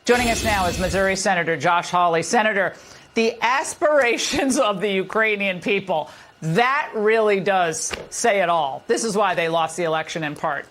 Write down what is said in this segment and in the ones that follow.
Joining us now is Missouri Senator Josh Hawley. Senator, the aspirations of the Ukrainian people, that really does say it all. This is why they lost the election in part.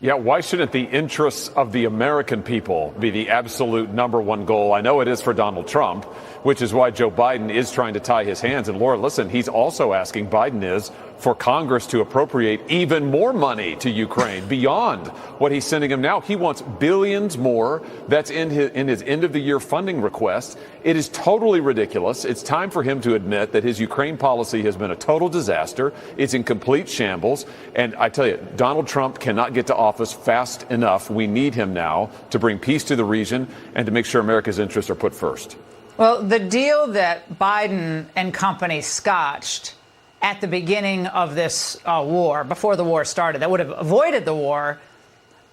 Yeah, why shouldn't the interests of the American people be the absolute number one goal? I know it is for Donald Trump, which is why Joe Biden is trying to tie his hands. And Laura, listen, he's also asking, Biden is, for Congress to appropriate even more money to Ukraine beyond what he's sending him now. He wants billions more. That's in his end of the year funding request. It is totally ridiculous. It's time for him to admit that his Ukraine policy has been a total disaster. It's in complete shambles. And I tell you, Donald Trump cannot get to office fast enough. We need him now to bring peace to the region and to make sure America's interests are put first. Well, the deal that Biden and company scotched at the beginning of this war, before the war started, that would have avoided the war,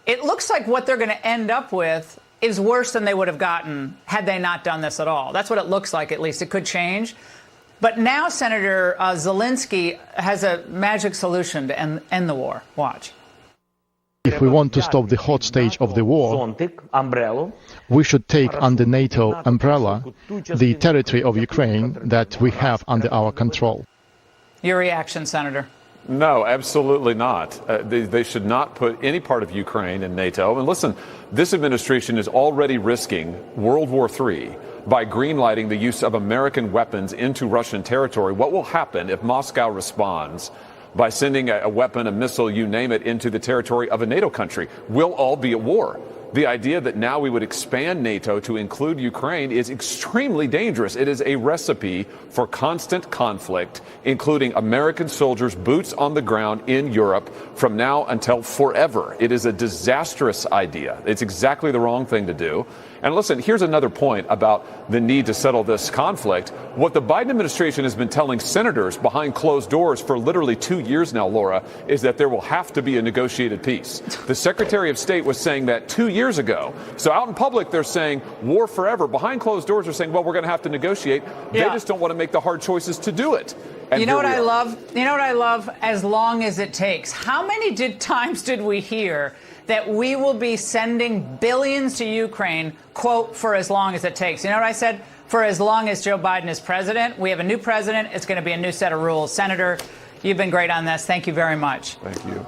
it looks like what they're going to end up with is worse than they would have gotten had they not done this at all. That's what it looks like, at least. It could change. But now Senator Zelensky has a magic solution to end the war. Watch. If we want to stop the hot stage of the war, we should take under NATO umbrella the territory of Ukraine that we have under our control. Your reaction, Senator? No, absolutely not. They should not put any part of Ukraine in NATO. And listen, this administration is already risking World War III by greenlighting the use of American weapons into Russian territory. What will happen if Moscow responds by sending a weapon, a missile, you name it, into the territory of a NATO country? We'll all be at war. The idea that now we would expand NATO to include Ukraine is extremely dangerous. It is a recipe for constant conflict, including American soldiers, boots on the ground in Europe from now until forever. It is a disastrous idea. It's exactly the wrong thing to do. And listen, here's another point about the need to settle this conflict. What the Biden administration has been telling senators behind closed doors for literally 2 years now, Laura, is that there will have to be a negotiated peace. The Secretary of State was saying that 2 years ago. So out in public, they're saying war forever. Behind closed doors, they're saying, well, we're going to have to negotiate. They just don't want to make the hard choices to do it. And you know what I love? You know what I love? As long as it takes. How many times did we hear that we will be sending billions to Ukraine, quote, for as long as it takes? You know what I said? For as long as Joe Biden is president. We have a new president. It's going to be a new set of rules. Senator, you've been great on this. Thank you very much. Thank you.